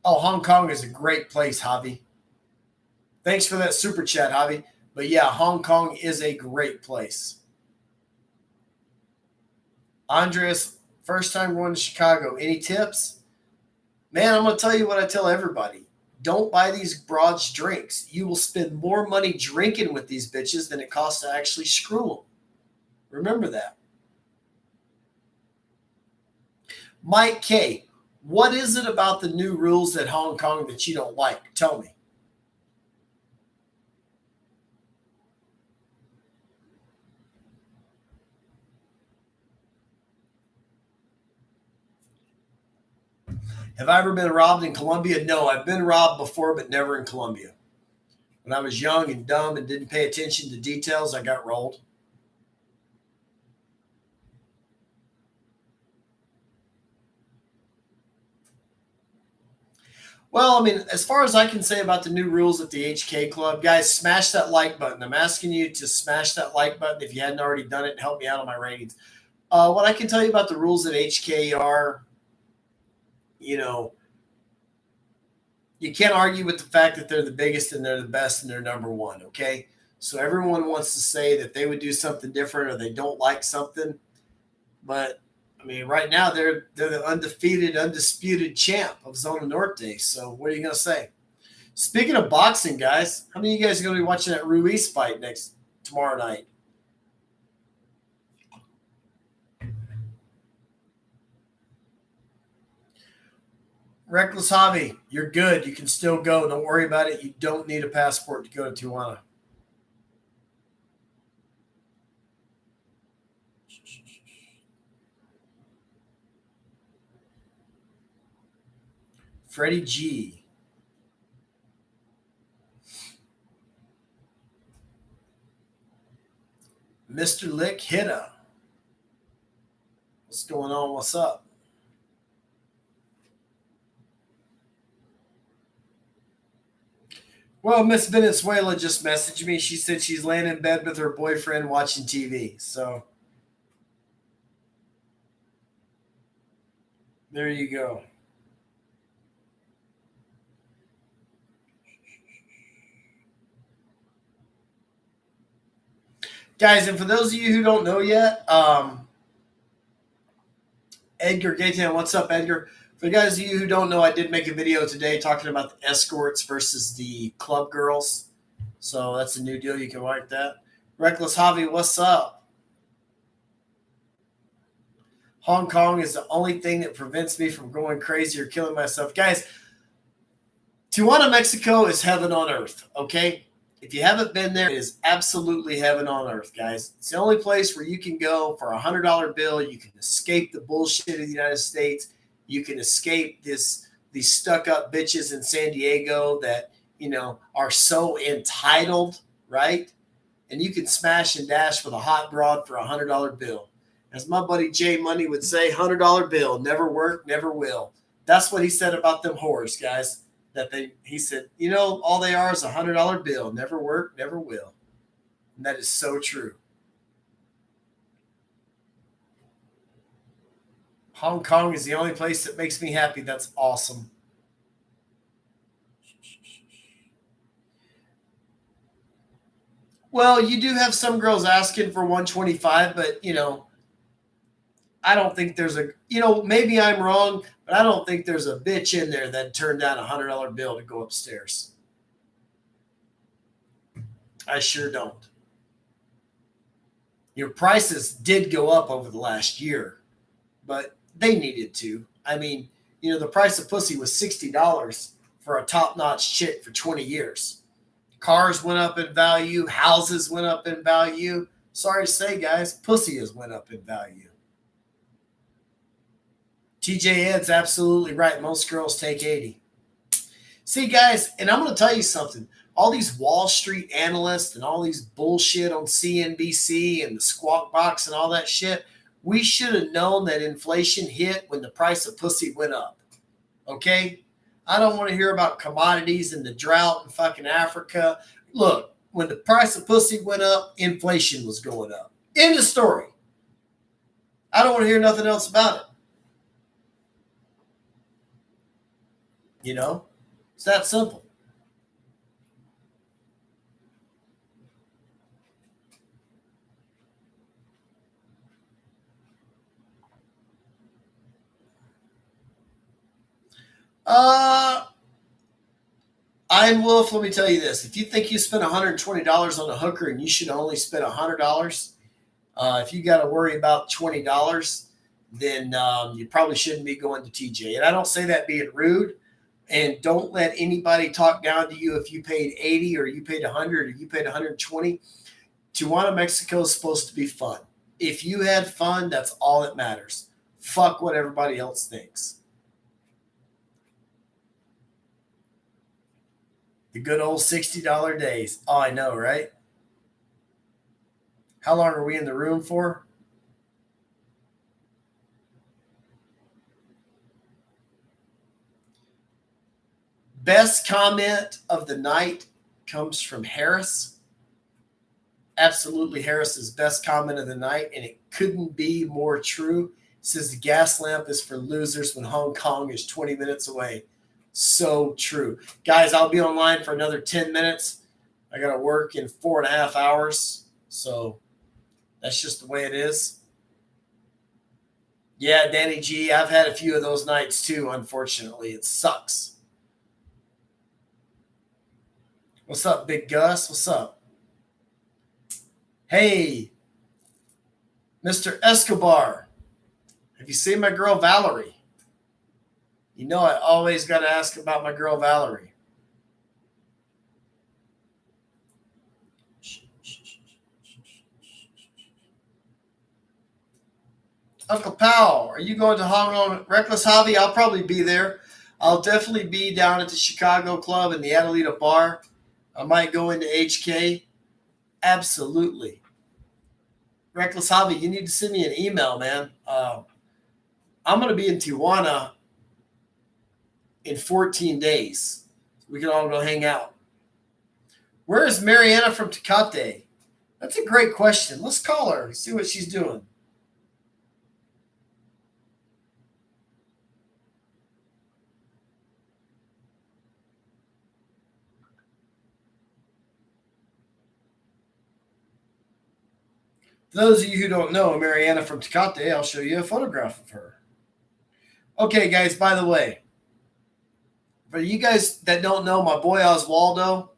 Oh, Hong Kong is a great place, Javi. Thanks for that super chat, Javi. But yeah, Hong Kong is a great place. Andres, first time going to Chicago. Any tips? Man, I'm going to tell you what I tell everybody. Don't buy these broads drinks. You will spend more money drinking with these bitches than it costs to actually screw them. Remember that. Mike K, what is it about the new rules at Hong Kong that you don't like? Tell me. Have I ever been robbed in Colombia? No, I've been robbed before, but never in Colombia. When I was young and dumb and didn't pay attention to details, I got rolled. Well, I mean, as far as I can say about the new rules at the HK Club, guys, smash that like button. I'm asking you to smash that like button if you hadn't already done it and help me out on my ratings. What I can tell you about the rules at HK are, you can't argue with the fact that they're the biggest and they're the best and they're number one, okay? So everyone wants to say that they would do something different or they don't like something. But I mean, right now they're the undefeated, undisputed champ of Zona Norte. So what are you gonna say? Speaking of boxing, guys, how many of you guys are gonna be watching that Ruiz fight tomorrow night? Reckless Hobby, you're good. You can still go. Don't worry about it. You don't need a passport to go to Tijuana. Freddie G. Mr. Lick Hitta. What's going on? What's up? Well, Miss Venezuela just messaged me. She said she's laying in bed with her boyfriend watching TV. So there you go. Guys, and for those of you who don't know yet, Edgar Gaytan, what's up, Edgar? For the guys of you who don't know, I did make a video today talking about the escorts versus the club girls. So that's a new deal. You can like that. Reckless Javi, what's up? Hong Kong is the only thing that prevents me from going crazy or killing myself. Guys, Tijuana, Mexico is heaven on earth, okay? If you haven't been there, it is absolutely heaven on earth, guys. It's the only place where you can go for $100 bill. You can escape the bullshit of the United States. You can escape these stuck-up bitches in San Diego that, are so entitled, right? And you can smash and dash with a hot broad for $100 bill. As my buddy Jay Money would say, $100 bill, never work, never will. That's what he said about them whores, guys. He said, all they are is $100 bill. Never work, never will. And that is so true. Hong Kong is the only place that makes me happy. That's awesome. Well, you do have some girls asking for 125, but I don't think there's maybe I'm wrong, but I don't think there's a bitch in there that turned down a $100 bill to go upstairs. I sure don't. Your prices did go up over the last year, but they needed to. I mean, the price of pussy was $60 for a top-notch chick for 20 years. Cars went up in value. Houses went up in value. Sorry to say, guys, pussy has went up in value. TJ Ed's absolutely right. Most girls take 80. See, guys, and I'm going to tell you something. All these Wall Street analysts and all these bullshit on CNBC and the Squawk Box and all that shit, we should have known that inflation hit when the price of pussy went up. Okay? I don't want to hear about commodities and the drought in fucking Africa. Look, when the price of pussy went up, inflation was going up. End of story. I don't want to hear nothing else about it. It's that simple. Iron Wolf, let me tell you this. If you think you spent $120 on a hooker and you should only spend $100, if you got to worry about $20, then you probably shouldn't be going to TJ. And I don't say that being rude. And don't let anybody talk down to you if you paid 80 or you paid 100 or you paid 120. Tijuana, Mexico is supposed to be fun. If you had fun, that's all that matters. Fuck what everybody else thinks. The good old $60 days. Oh, I know, right? How long are we in the room for? Best comment of the night comes from Harris. Absolutely Harris's best comment of the night, and it couldn't be more true. It says the gas lamp is for losers when Hong Kong is 20 minutes away. So true. Guys, I'll be online for another 10 minutes. I got to work in 4.5 hours. So that's just the way it is. Yeah, Danny G, I've had a few of those nights too, unfortunately. It sucks. What's up, Big Gus? What's up? Hey, Mr. Escobar. Have you seen my girl Valerie? I always got to ask about my girl Valerie. Uncle Powell, are you going to Hong Kong Reckless Hobby? I'll probably be there. I'll definitely be down at the Chicago Club and the Adelita Bar. I might go into HK. Absolutely. Reckless Hobby, you need to send me an email, man. I'm going to be in Tijuana in 14 days. We can all go hang out. Where is Mariana from Tecate? That's a great question. Let's call her, see what she's doing. For those of you who don't know Mariana from Tecate, I'll show you a photograph of her. Okay, guys, by the way, for you guys that don't know my boy Oswaldo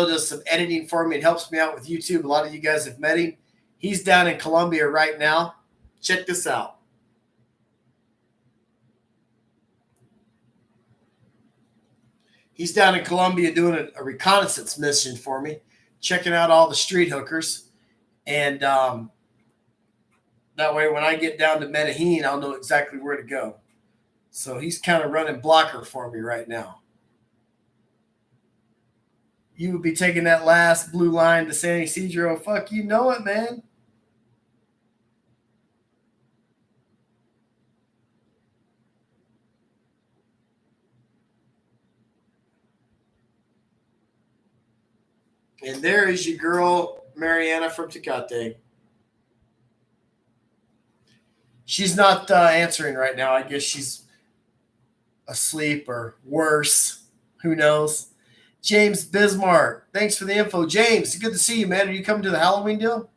does some editing for me. It helps me out with YouTube. A lot of you guys have met him. He's down in Colombia right now. Check this out. He's down in Colombia doing a reconnaissance mission for me, checking out all the street hookers. And that way, when I get down to Medellin, I'll know exactly where to go. So he's kind of running blocker for me right now. You would be taking that last blue line to San Isidro. Fuck, you know it, man. And there is your girl, Mariana from Tecate. She's not answering right now. I guess she's asleep or worse. Who knows? James Bismarck, thanks for the info. James, good to see you, man. Are you coming to the Halloween deal?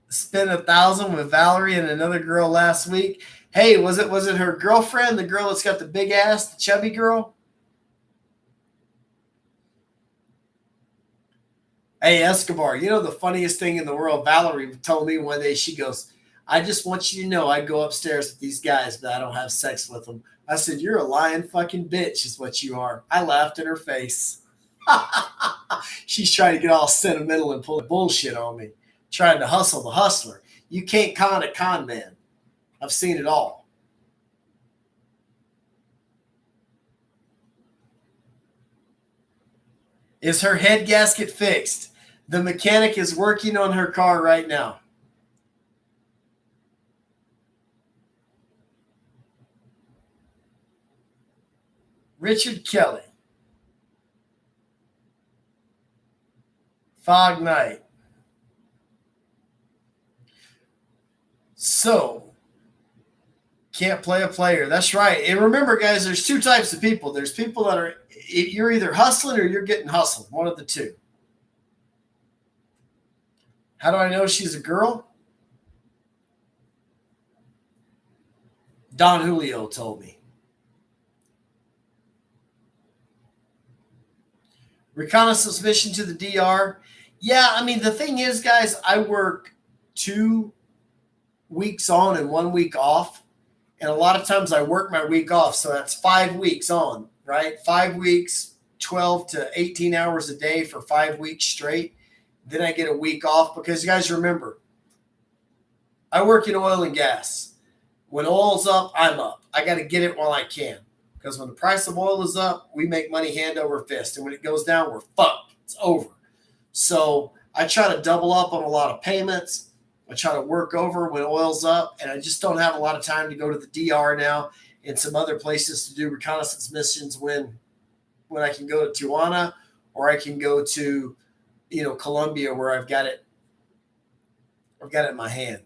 Spent $1,000 with Valerie and another girl last week. Hey, was it her girlfriend, the girl that's got the big ass, the chubby girl? Hey, Escobar, you know the funniest thing in the world? Valerie told me one day, she goes, I just want you to know I go upstairs with these guys, but I don't have sex with them. I said, you're a lying fucking bitch is what you are. I laughed in her face. She's trying to get all sentimental and pull bullshit on me, trying to hustle the hustler. You can't con a con man. I've seen it all. Is her head gasket fixed? The mechanic is working on her car right now. Richard Kelly. Fog Night. So, can't play a player. That's right. And remember, guys, there's two types of people. There's people that are, you're either hustling or you're getting hustled. One of the two. How do I know she's a girl? Don Julio told me. Reconnaissance mission to the DR. Yeah, I mean, the thing is, guys, I work 2 weeks on and 1 week off. And a lot of times I work my week off. So that's 5 weeks on, right? 5 weeks, 12 to 18 hours a day for 5 weeks straight. Then I get a week off because you guys remember, I work in oil and gas. When oil's up, I'm up. I got to get it while I can. Because when the price of oil is up, we make money hand over fist. And when it goes down, we're fucked. It's over. So I try to double up on a lot of payments. I try to work over when oil's up. And I just don't have a lot of time to go to the DR now and some other places to do reconnaissance missions when I can go to Tijuana or I can go to, Colombia where I've got it in my hand.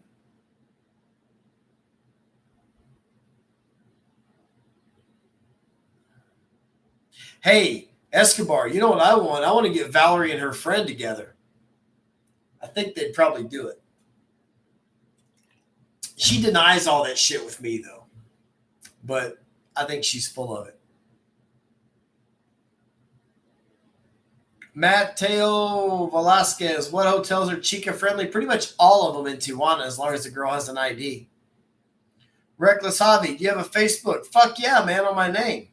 Hey, Escobar, you know what I want? I want to get Valerie and her friend together. I think they'd probably do it. She denies all that shit with me, though. But I think she's full of it. Mateo Velasquez, what hotels are chica friendly? Pretty much all of them in Tijuana, as long as the girl has an ID. Reckless Hobby, do you have a Facebook? Fuck yeah, man, on my name.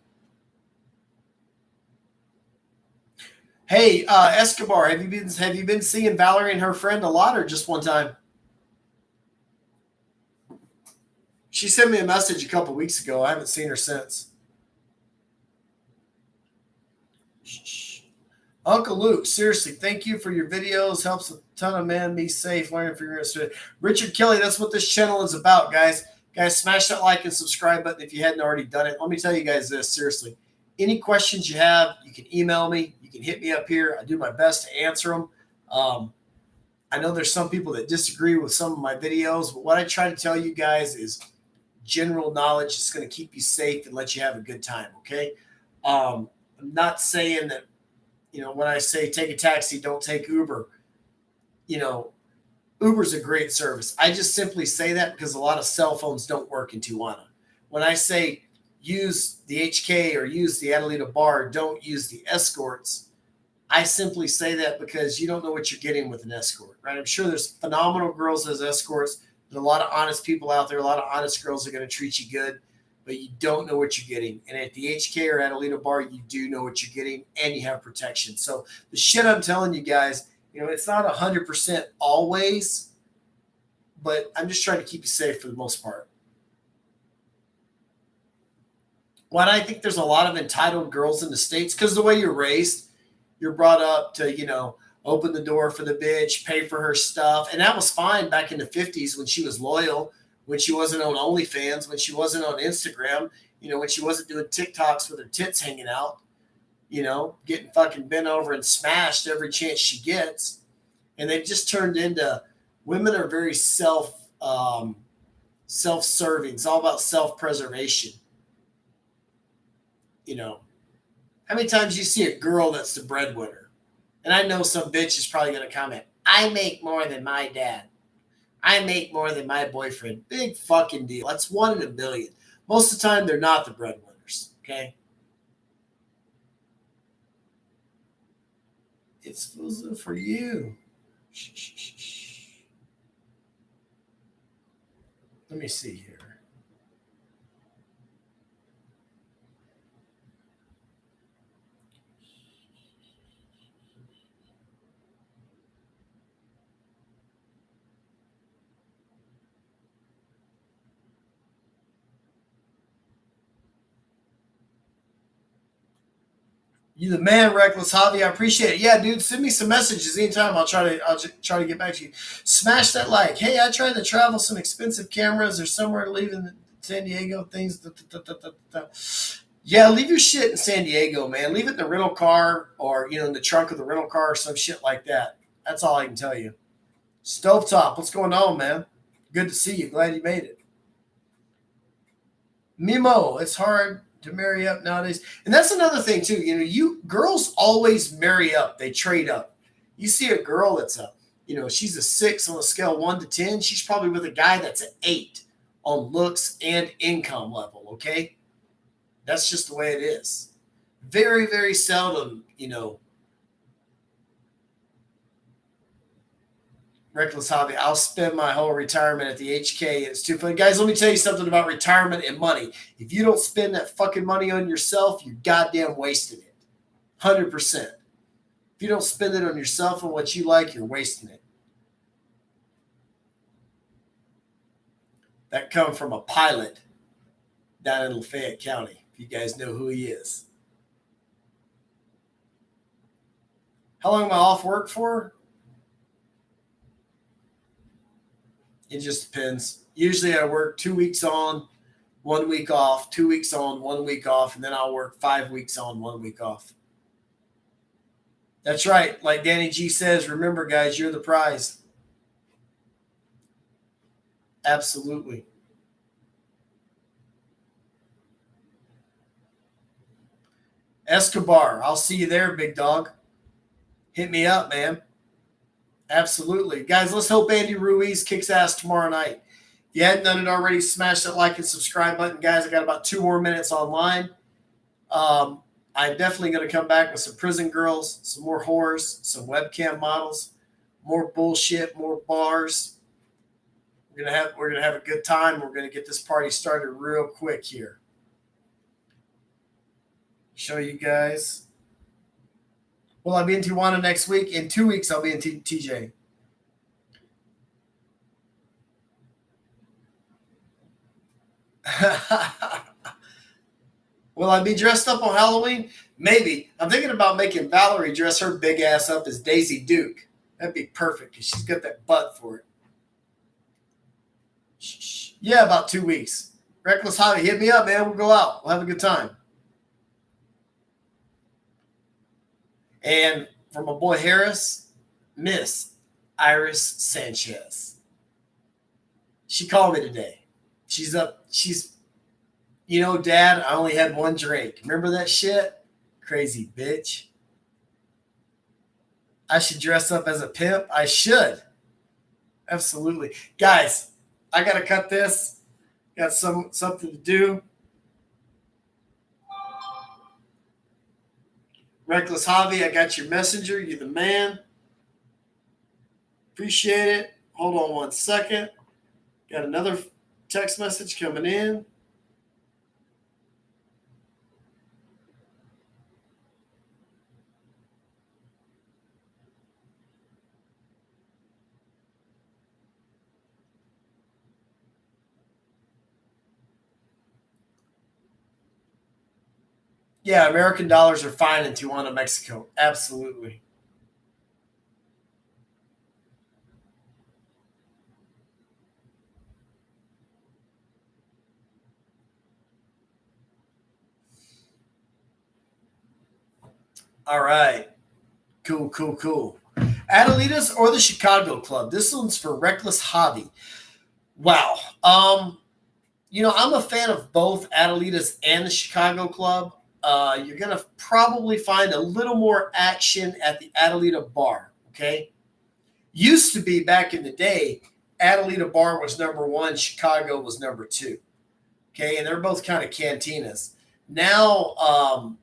Hey, Escobar, have you been seeing Valerie and her friend a lot or just one time? She sent me a message a couple weeks ago. I haven't seen her since. Uncle Luke, seriously, thank you for your videos. Helps a ton of men be safe, learning from your experience. Richard Kelly, that's what this channel is about, guys. Guys, smash that like and subscribe button if you hadn't already done it. Let me tell you guys this, seriously. Any questions you have, you can email me. You can hit me up here. I do my best to answer them. I know there's some people that disagree with some of my videos, but what I try to tell you guys is general knowledge is going to keep you safe and let you have a good time, okay? I'm not saying that, when I say take a taxi, don't take Uber, Uber's a great service. I just simply say that because a lot of cell phones don't work in Tijuana. When I say use the HK or use the Adelita bar, don't use the escorts, I simply say that because you don't know what you're getting with an escort, right? I'm sure there's phenomenal girls as escorts. There's a lot of honest people out there. A lot of honest girls are going to treat you good, but you don't know what you're getting. And at the HK or Adelita bar, you do know what you're getting and you have protection. So the shit I'm telling you guys, it's not 100% always, but I'm just trying to keep you safe for the most part. Why do I think there's a lot of entitled girls in the States? Because the way you're raised, you're brought up to, open the door for the bitch, pay for her stuff. And that was fine back in the 50s when she was loyal, when she wasn't on OnlyFans, when she wasn't on Instagram, when she wasn't doing TikToks with her tits hanging out, getting fucking bent over and smashed every chance she gets. And they've just turned into, women are very self-serving. It's all about self-preservation. How many times you see a girl that's the breadwinner? And I know some bitch is probably going to comment, I make more than my dad. I make more than my boyfriend. Big fucking deal. That's 1 in a million. Most of the time, they're not the breadwinners, okay? It's exclusive for you. Shh, shh, shh, shh. Let me see here. You the man, Reckless Javi. I appreciate it. Yeah, dude, send me some messages anytime. I'll try to get back to you. Smash that like. Hey, I tried to travel some expensive cameras or somewhere to leave in San Diego. Things. Yeah, leave your shit in San Diego, man. Leave it in the rental car or in the trunk of the rental car or some shit like that. That's all I can tell you. Stovetop, what's going on, man? Good to see you. Glad you made it. Mimo, it's hard to marry up nowadays. And that's another thing too. You girls always marry up. They trade up. You see a girl that's she's a 6 on a scale 1 to 10. She's probably with a guy that's an 8 on looks and income level. Okay. That's just the way it is. Very, very seldom, Reckless Hobby. I'll spend my whole retirement at the HK. It's too funny. Guys, let me tell you something about retirement and money. If you don't spend that fucking money on yourself, you goddamn wasted it. 100%. If you don't spend it on yourself and what you like, you're wasting it. That come from a pilot down in Lafayette County, if you guys know who he is. How long am I off work for? It just depends. Usually I work 2 weeks on, 1 week off, 2 weeks on, 1 week off, and then I'll work 5 weeks on, 1 week off. That's right. Like Danny G says, remember, guys, you're the prize. Absolutely. Escobar, I'll see you there, big dog. Hit me up, man. Absolutely. Guys, let's hope Andy Ruiz kicks ass tomorrow night. If you hadn't done it already, smash that like and subscribe button. Guys, I got about 2 more minutes online. I'm definitely going to come back with some prison girls, some more whores, some webcam models, more bullshit, more bars. We're gonna have a good time. We're gonna get this party started real quick here. Show you guys. Will I be in Tijuana next week? In 2 weeks, I'll be in TJ. Will I be dressed up on Halloween? Maybe. I'm thinking about making Valerie dress her big ass up as Daisy Duke. That'd be perfect because she's got that butt for it. Yeah, about 2 weeks. Reckless Hobby, hit me up, man. We'll go out. We'll have a good time. And for my boy Harris, Miss Iris Sanchez. She called me today. She's up. She's, you know, Dad, I only had one drink. Remember that shit? Crazy bitch. I should dress up as a pimp. I should. Absolutely. Guys, I got to cut this. Got something to do. Reckless Hobby, I got your messenger. You're the man. Appreciate it. Hold on 1 second. Got another text message coming in. Yeah, American dollars are fine in Tijuana, Mexico. Absolutely. All right. Cool, cool, cool. Adelitas or the Chicago Club? This one's for Reckless Hobby. Wow. You know, I'm a fan of both Adelitas and the Chicago Club. You're going to probably find a little more action at the Adelita bar, okay? Used to be back in the day, Adelita bar was number one, Chicago was number two, okay? And they're both kind of cantinas. Now,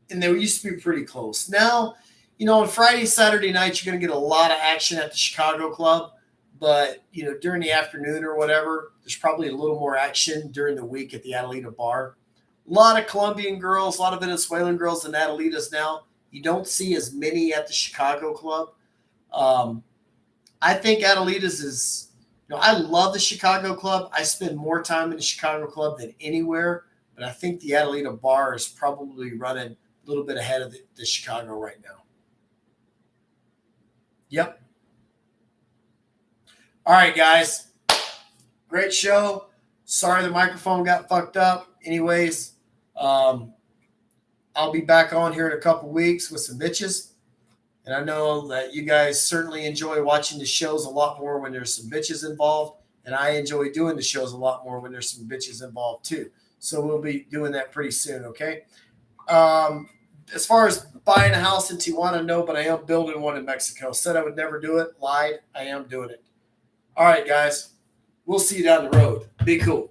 and they used to be pretty close. Now, you know, on Friday, Saturday nights, you're going to get a lot of action at the Chicago Club. But, you know, during the afternoon or whatever, there's probably a little more action during the week at the Adelita bar. A lot of Colombian girls, a lot of Venezuelan girls in Adelitas now. You don't see as many at the Chicago Club. I think Adelitas is, you know, I love the Chicago Club. I spend more time in the Chicago Club than anywhere. But I think the Adelita bar is probably running a little bit ahead of the Chicago right now. Yep. All right, guys. Great show. Sorry the microphone got fucked up. Anyways, I'll be back on here in a couple weeks with some bitches. And I know that you guys certainly enjoy watching the shows a lot more when there's some bitches involved. And I enjoy doing the shows a lot more when there's some bitches involved too. So we'll be doing that pretty soon, okay? As far as buying a house in Tijuana, no, but I am building one in Mexico. Said I would never do it. Lied. I am doing it. All right, guys. We'll see you down the road. Be cool.